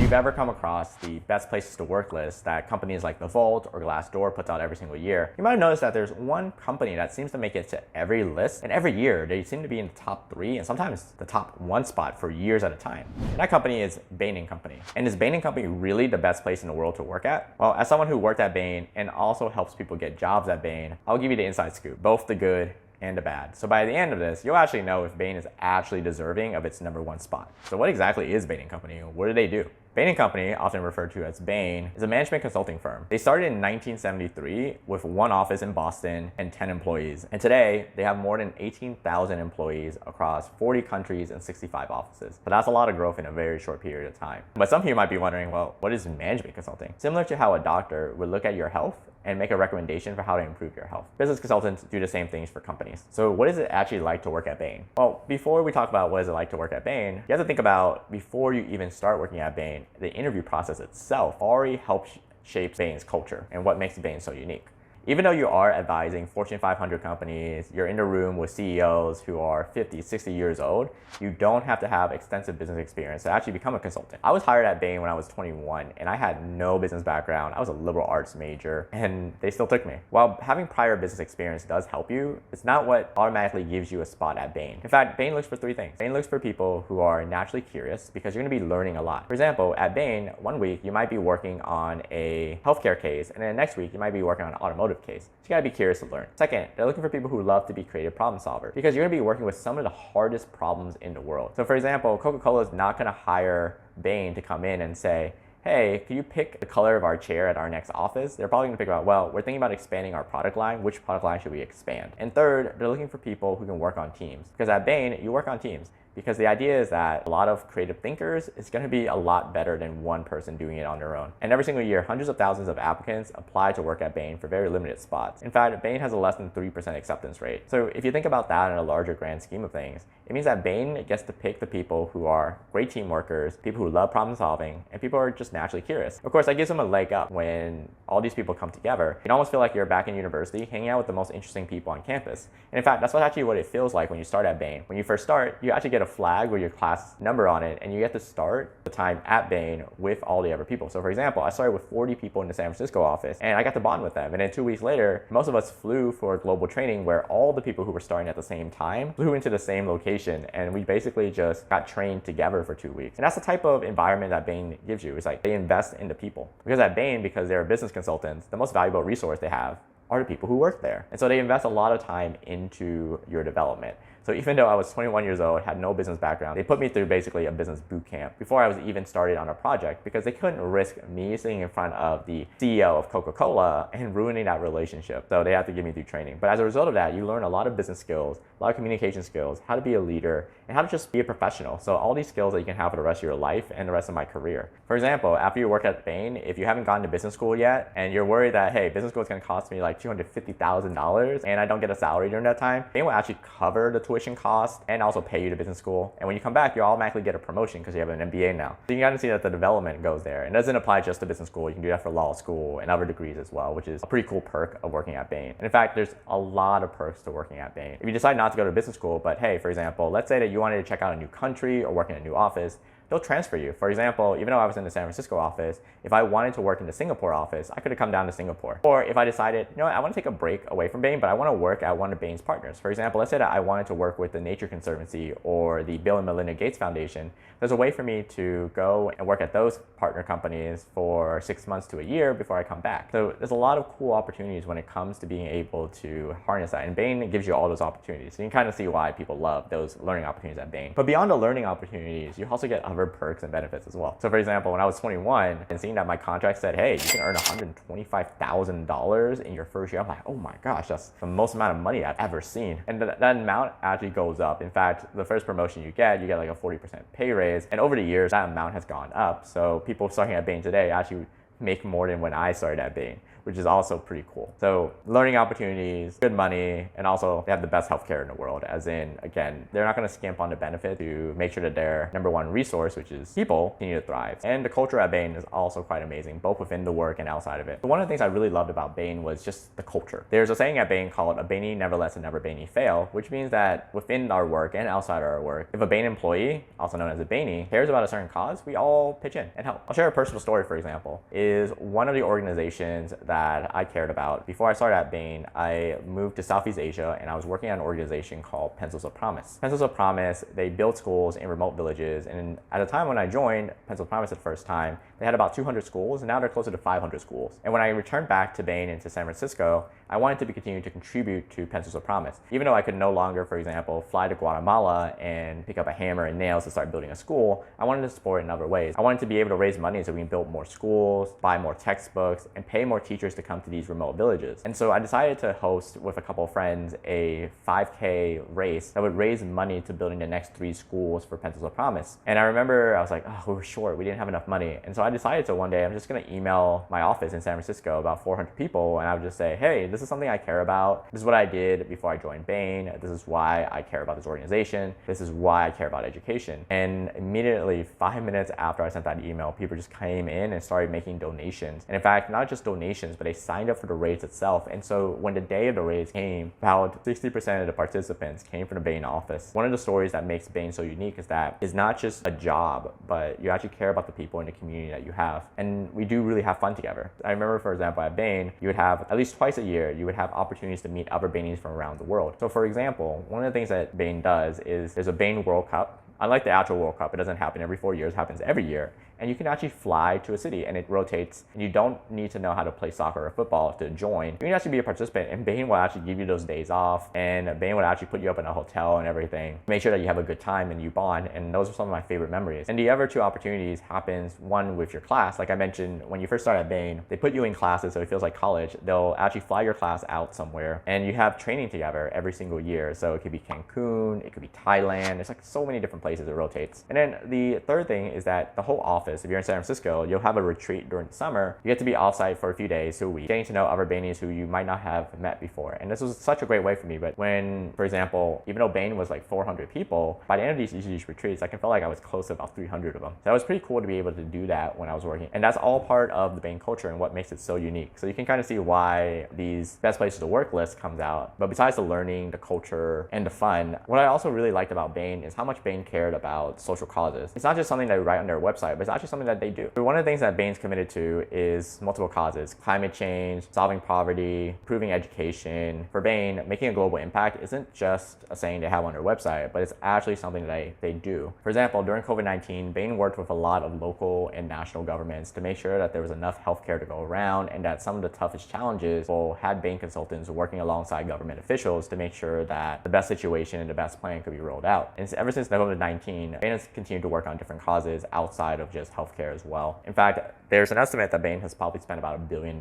you've ever come across the best places to work list that companies like 𝗢𝗶𝗱𝗲𝗲 or Glassdoor puts out every single year, you might have noticed that there's one company that seems to make it to every list, and every year they seem to be in the top 3 and sometimes the top 1 spot for years at a time. And that company is Bain Company. And is Bain Company really the best place in the world to work at? Well, as someone who worked at Bain and also helps people get jobs at Bain, I'll give you the inside scoop, both the good and the bad. So by the end of this, you'll actually know if Bain is actually deserving of its #1 spot. So what exactly is Bain Company? What do they do? Bain Company, often referred to as Bain, is a management consulting firm. They started in 1973 with 1 office in Boston and 10 employees. And today, they have more than 18,000 employees across 40 countries and 65 offices. So that's a lot of growth in a very short period of time. But some of you might be wondering, well, what is management consulting? Similar to how a doctor would look at your health and make a recommendation for how to improve your health, business consultants do the same things for companies. So what is it actually like to work at Bain? Well, before we talk about what is it like to work at Bain, you have to think about, before you even start working at Bain, the interview process itself already helps shape Bain's culture and what makes Bain so unique. Even though you are advising Fortune 500 companies, you're in the room with CEOs who are 50, 60 years old, you don't have to have extensive business experience to actually become a consultant. I was hired at Bain when I was 21 and I had no business background. I was a liberal arts major and they still took me. While having prior business experience does help you, it's not what automatically gives you a spot at Bain. In fact, Bain looks for 3 things. Bain looks for people who are naturally curious because you're gonna be learning a lot. For example, at Bain, one week you might be working on a healthcare case and then next week you might be working on an automotive case. So you gotta be curious to learn. Second, they're looking for people who love to be creative problem solvers because you're gonna be working with some of the hardest problems in the world. So for example, Coca-Cola is not gonna hire Bain to come in and say, hey, can you pick the color of our chair at our next office? They're probably gonna pick about, well, we're thinking about expanding our product line. Which product line should we expand? And third, they're looking for people who can work on teams because at Bain, you work on teams. Because the idea is that a lot of creative thinkers is going to be a lot better than one person doing it on their own. And every single year, hundreds of thousands of applicants apply to work at Bain for very limited spots. In fact, Bain has a less than 3% acceptance rate. So if you think about that in a larger grand scheme of things, it means that Bain gets to pick the people who are great team workers, people who love problem solving, and people who are just naturally curious. Of course, that gives them a leg up when all these people come together. You can almost feel like you're back in university, hanging out with the most interesting people on campus. And in fact, that's actually what it feels like when you start at Bain. When you first start, you actually get a flag with your class number on it, and you get to start the time at Bain with all the other people. So for example, I started with 40 people in the San Francisco office, and I got to bond with them. And then 2 weeks later, most of us flew for global training where all the people who were starting at the same time flew into the same location, and we basically just got trained together for 2 weeks. And that's the type of environment that Bain gives you. It's like they invest in the people. Because at Bain, because they're business consultants, the most valuable resource they have are the people who work there. And so they invest a lot of time into your development. So even though I was 21 years old, had no business background, they put me through basically a business boot camp before I was even started on a project because they couldn't risk me sitting in front of the CEO of Coca-Cola and ruining that relationship. So they had to give me through training. But as a result of that, you learn a lot of business skills, a lot of communication skills, how to be a leader, and how to just be a professional. So all these skills that you can have for the rest of your life and the rest of my career. For example, after you work at Bain, if you haven't gone to business school yet and you're worried that, hey, business school is going to cost me like $250,000 and I don't get a salary during that time, Bain will actually cover the tuition cost and also pay you to business school. And when you come back, you automatically get a promotion because you have an MBA now. So you got to see that the development goes there. And it doesn't apply just to business school. You can do that for law school and other degrees as well, which is a pretty cool perk of working at Bain. And in fact, there's a lot of perks to working at Bain. If you decide not to go to business school, but hey, for example, let's say that you wanted to check out a new country or work in a new office, they'll transfer you. For example, even though I was in the San Francisco office, if I wanted to work in the Singapore office, I could have come down to Singapore. Or if I decided, you know what, I want to take a break away from Bain, but I want to work at one of Bain's partners. For example, let's say that I wanted to work with the Nature Conservancy or the Bill and Melinda Gates Foundation. There's a way for me to go and work at those partner companies for 6 months to a year before I come back. So there's a lot of cool opportunities when it comes to being able to harness that. And Bain gives you all those opportunities. So you can kind of see why people love those learning opportunities at Bain. But beyond the learning opportunities, you also get other perks and benefits as well. So for example, when I was 21 and seeing that my contract said, hey, you can earn $125,000 in your first year, I'm like, oh my gosh, that's the most amount of money I've ever seen. And that amount actually goes up. In fact, the first promotion you get like a 40% pay raise. And over the years, that amount has gone up. So people starting at Bain today actually make more than when I started at Bain, which is also pretty cool. So learning opportunities, good money, and also they have the best healthcare in the world, as in, again, they're not gonna skimp on the benefit to make sure that their #1 resource, which is people, continue to thrive. And the culture at Bain is also quite amazing, both within the work and outside of it. But one of the things I really loved about Bain was just the culture. There's a saying at Bain called "a Bainey never lets a never Bainey fail," which means that within our work and outside of our work, if a Bain employee, also known as a Bainey, cares about a certain cause, we all pitch in and help. I'll share a personal story, for example, is one of the organizations that I cared about. Before I started at Bain, I moved to Southeast Asia and I was working at an organization called 𝗢𝗲𝗄𝗲𝗲. 𝗢𝗲𝗄𝗲𝗲, they build schools in remote villages, and at the time when I joined 𝗢𝗲𝗄𝗲𝗲 the first time, they had about 200 schools, and now they're closer to 500 schools. And when I returned back to Bain and to San Francisco, I wanted to continue to contribute to 𝗢𝗲𝗄𝗲𝗲. Even though I could no longer, for example, fly to Guatemala and pick up a hammer and nails to start building a school, I wanted to support in other ways. I wanted to be able to raise money so we can build more schools, buy more textbooks, and pay more teachers to come to these remote villages. And so I decided to host, with a couple of friends, a 5K race that would raise money to building the next 3 schools for 𝗢𝗲𝗄𝗲𝗲. And I remember I was like, oh, we were short. We didn't have enough money. And so I decided to one day, I'm just going to email my office in San Francisco, about 400 people, and I would just say, hey, this is something I care about. This is what I did before I joined Bain. This is why I care about this organization. This is why I care about education. And immediately, 5 minutes after I sent that email, people just came in and started making donations. And in fact, not just donations, but they signed up for the race itself. And so when the day of the race came, about 60% of the participants came from the Bain office. One of the stories that makes Bain so unique is that it's not just a job, but you actually care about the people in the community that you have. And we do really have fun together. I remember, for example, at Bain, you would have at least twice a year, you would have opportunities to meet other Bainies from around the world. So for example, one of the things that Bain does is there's a Bain World Cup. Unlike the actual World Cup, it doesn't happen every 4 years, it happens every year. And you can actually fly to a city and it rotates, and you don't need to know how to play soccer or football to join. You can actually be a participant, and Bain will actually give you those days off, and Bain would actually put you up in a hotel and everything. Make sure that you have a good time and you bond, and those are some of my favorite memories. And the other 2 opportunities happens, one with your class. Like I mentioned, when you first start at Bain, they put you in classes so it feels like college. They'll actually fly your class out somewhere, and you have training together every single year. So it could be Cancun, it could be Thailand. There's like so many different places it rotates. And then the third thing is that the whole office, if you're in San Francisco, you'll have a retreat during the summer. You get to be offsite for a few days to a week, getting to know other Bainies who you might not have met before. And this was such a great way for me. But when, for example, even though Bain was like 400 people, by the end of these retreats, I can feel like I was close to about 300 of them. So that was pretty cool to be able to do that when I was working. And that's all part of the Bain culture and what makes it so unique. So you can kind of see why these best places to work list comes out. But besides the learning, the culture, and the fun, what I also really liked about Bain is how much Bain cared about social causes. It's not just something they write on their website, but it's actually something that they do. So one of the things that Bain's committed to is multiple causes: climate change, solving poverty, improving education. For Bain, making a global impact isn't just a saying they have on their website, but it's actually something that they do. For example, during COVID-19, Bain worked with a lot of local and national governments to make sure that there was enough healthcare to go around, and that some of the toughest challenges had Bain consultants working alongside government officials to make sure that the best situation and the best plan could be rolled out. And ever since COVID-19, Bain has continued to work on different causes outside of just healthcare as well. In fact, there's an estimate that Bain has probably spent about $1 billion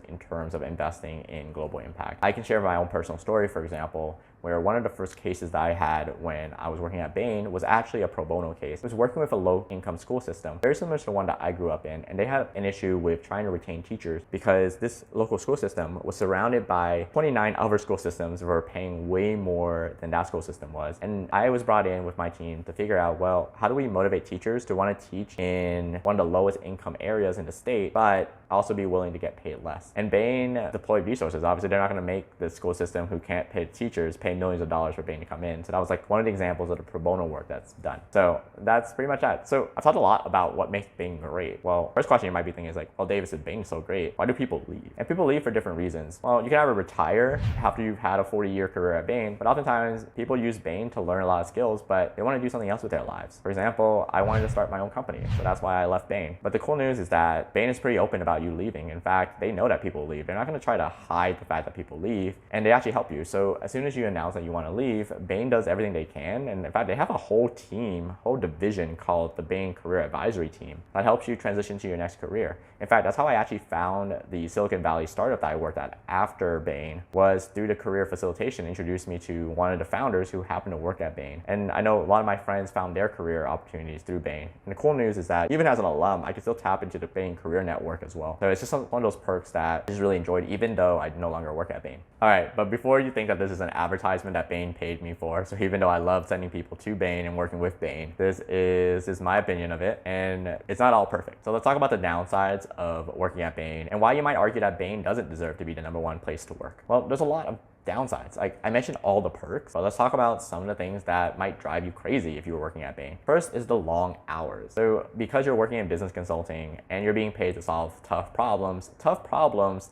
in terms of investing in global impact. I can share my own personal story, for example, where one of the first cases that I had when I was working at Bain was actually a pro bono case. It was working with a low-income school system, very similar to the one that I grew up in, and they had an issue with trying to retain teachers because this local school system was surrounded by 29 other school systems that were paying way more than that school system was. And I was brought in with my team to figure out, well, how do we motivate teachers to want to teach in one of the lowest income areas in the state, but also be willing to get paid less? And Bain deployed resources. Obviously, they're not going to make the school system who can't pay teachers pay millions of dollars for Bain to come in. So that was like one of the examples of the pro bono work that's done. So that's pretty much that. So I've talked a lot about what makes Bain great. Well, first question you might be thinking is like, well, David said Bain is so great. Why do people leave? And people leave for different reasons. Well, you can either retire after you've had a 40-year career at Bain, but oftentimes people use Bain to learn a lot of skills, but they want to do something else with their lives. For example, I wanted to start my own company, so that's why I left Bain. But the cool news is that Bain is pretty open about you leaving. In fact, they know that people leave. They're not going to try to hide the fact that people leave, and they actually help you. So as soon as you announce announce that you want to leave, Bain does everything they can. And in fact, they have a whole team, whole division called the Bain Career Advisory Team that helps you transition to your next career. In fact, that's how I actually found the Silicon Valley startup that I worked at after Bain, was through the career facilitation, introduced me to one of the founders who happened to work at Bain. And I know a lot of my friends found their career opportunities through Bain. And the cool news is that even as an alum, I can still tap into the Bain career network as well. So it's just one of those perks that I just really enjoyed, even though I no longer work at Bain. All right, but before you think that this is an advertisement that Bain paid me for, so even though I love sending people to Bain and working with Bain, this is my opinion of it, and it's not all perfect. So let's talk about the downsides of working at Bain and why you might argue that Bain doesn't deserve to be the #1 place to work. Well, there's a lot of downsides. Like I mentioned all the perks, but let's talk about some of the things that might drive you crazy if you were working at Bain. First is the long hours. So because you're working in business consulting and you're being paid to solve tough problems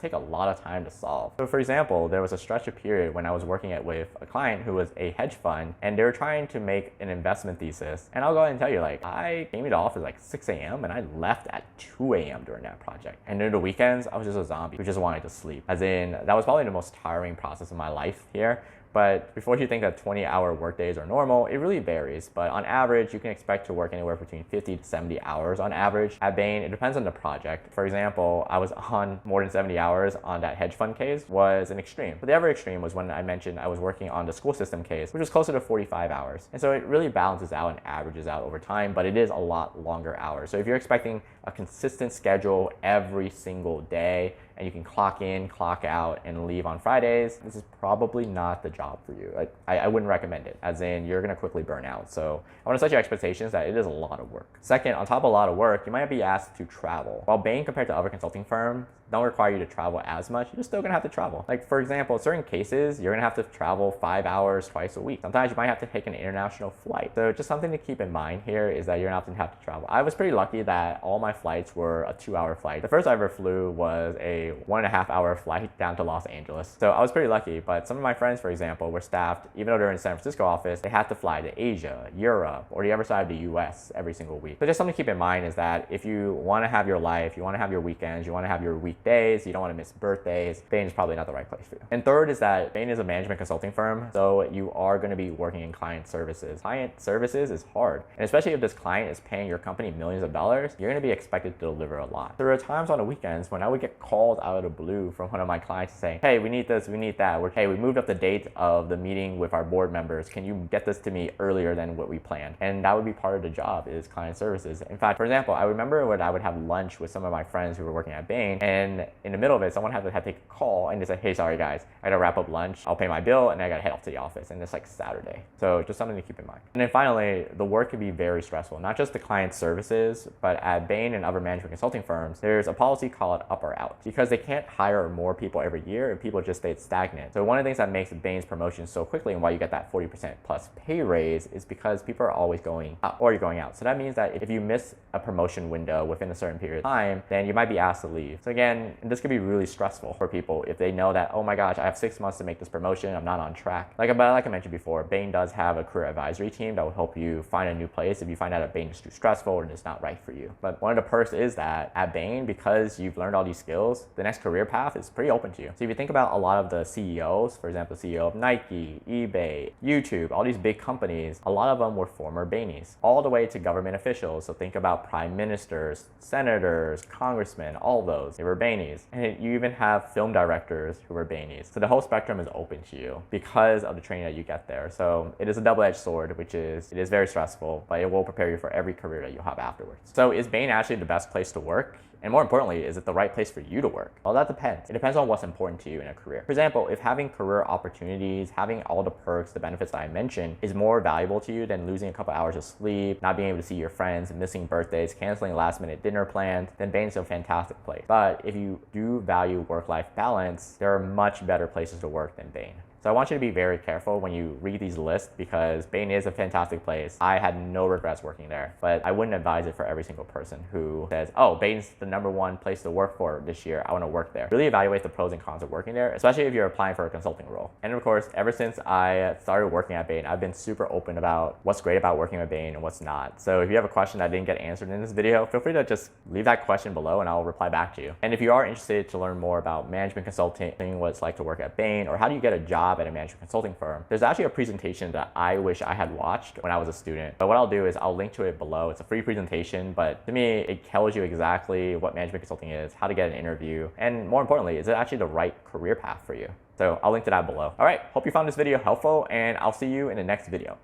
take a lot of time to solve. So for example, there was a stretch of period when I was working with a client who was a hedge fund, and they were trying to make an investment thesis. And I'll go ahead and tell you, like, I came into office like 6 a.m. and I left at 2 a.m. during that project. And during the weekends, I was just a zombie who just wanted to sleep. As in, that was probably the most tiring process of my life here. But before you think that 20-hour workdays are normal, it really varies. But on average, you can expect to work anywhere between 50 to 70 hours on average. At Bain, it depends on the project. For example, I was on more than 70 hours on that hedge fund case, was an extreme. But the other extreme was when I mentioned I was working on the school system case, which was closer to 45 hours. And so it really balances out and averages out over time, but it is a lot longer hours. So if you're expecting a consistent schedule every single day, and you can clock in, clock out, and leave on Fridays, this is probably not the job for you. I wouldn't recommend it, as in you're gonna quickly burn out. So I wanna set your expectations that it is a lot of work. Second, on top of a lot of work, you might be asked to travel. While Bain, compared to other consulting firms, don't require you to travel as much, you're still gonna have to travel. Like for example, in certain cases, you're gonna have to travel 5 hours twice a week. Sometimes you might have to take an international flight. So just something to keep in mind here is that you're gonna often have to travel. I was pretty lucky that all my flights were a 2-hour flight. The first I ever flew was a 1.5-hour flight down to Los Angeles. So I was pretty lucky, but some of my friends, for example, were staffed, even though they're in the San Francisco office, they had to fly to Asia, Europe, or the other side of the US every single week. So just something to keep in mind is that if you wanna have your life, you wanna have your weekends, you wanna have your weekdays, you don't wanna miss birthdays, Bain is probably not the right place for you. And third is that Bain is a management consulting firm, so you are gonna be working in client services. Client services is hard, and especially if this client is paying your company millions of dollars, you're gonna be expected to deliver a lot. There are times on the weekends when I would get called out of the blue from one of my clients saying, hey, we need this, we need that. Hey, we moved up the date of the meeting with our board members. Can you get this to me earlier than what we planned? And that would be part of the job, is client services. In fact, for example, I remember when I would have lunch with some of my friends who were working at Bain, and in the middle of it, someone had to take a call and they said, hey, sorry guys, I gotta wrap up lunch, I'll pay my bill, and then I gotta head off to the office. And it's like Saturday. So just something to keep in mind. And then finally, the work can be very stressful, not just the client services, but at Bain and other management consulting firms, there's a policy called up or out, because they can't hire more people every year and people just stayed stagnant. So one of the things that makes Bain's promotion so quickly and why you get that 40% plus pay raise is because people are always going up or you're going out. So that means that if you miss a promotion window within a certain period of time, then you might be asked to leave. So again, this could be really stressful for people if they know that, oh my gosh, I have 6 months to make this promotion, I'm not on track. Like I mentioned before, Bain does have a career advisory team that will help you find a new place if you find out that Bain is too stressful and it's not right for you. But one of the perks is that at Bain, because you've learned all these skills, the next career path is pretty open to you. So if you think about a lot of the CEOs, for example, the CEO of Nike, eBay, YouTube, all these big companies, a lot of them were former Bainies, all the way to government officials. So think about prime ministers, senators, congressmen, all those, they were Bainies. And you even have film directors who were Bainies. So the whole spectrum is open to you because of the training that you get there. So it is a double-edged sword, which is, it is very stressful, but it will prepare you for every career that you have afterwards. So is Bain actually the best place to work? And more importantly, is it the right place for you to work? Well, that depends. It depends on what's important to you in a career. For example, if having career opportunities, having all the perks, the benefits that I mentioned is more valuable to you than losing a couple hours of sleep, not being able to see your friends, missing birthdays, canceling last-minute dinner plans, then Bain is a fantastic place. But if you do value work-life balance, there are much better places to work than Bain. So I want you to be very careful when you read these lists, because Bain is a fantastic place. I had no regrets working there, but I wouldn't advise it for every single person who says, oh, Bain's the #1 place to work for this year, I want to work there. Really evaluate the pros and cons of working there, especially if you're applying for a consulting role. And of course, ever since I started working at Bain, I've been super open about what's great about working at Bain and what's not. So if you have a question that didn't get answered in this video, feel free to just leave that question below and I'll reply back to you. And if you are interested to learn more about management consulting, what it's like to work at Bain, or how do you get a job job at a management consulting firm, there's actually a presentation that I wish I had watched when I was a student. But what I'll do is I'll link to it below. It's a free presentation, but to me, it tells you exactly what management consulting is, how to get an interview, and more importantly, is it actually the right career path for you? So I'll link to that below. All right, hope you found this video helpful, and I'll see you in the next video.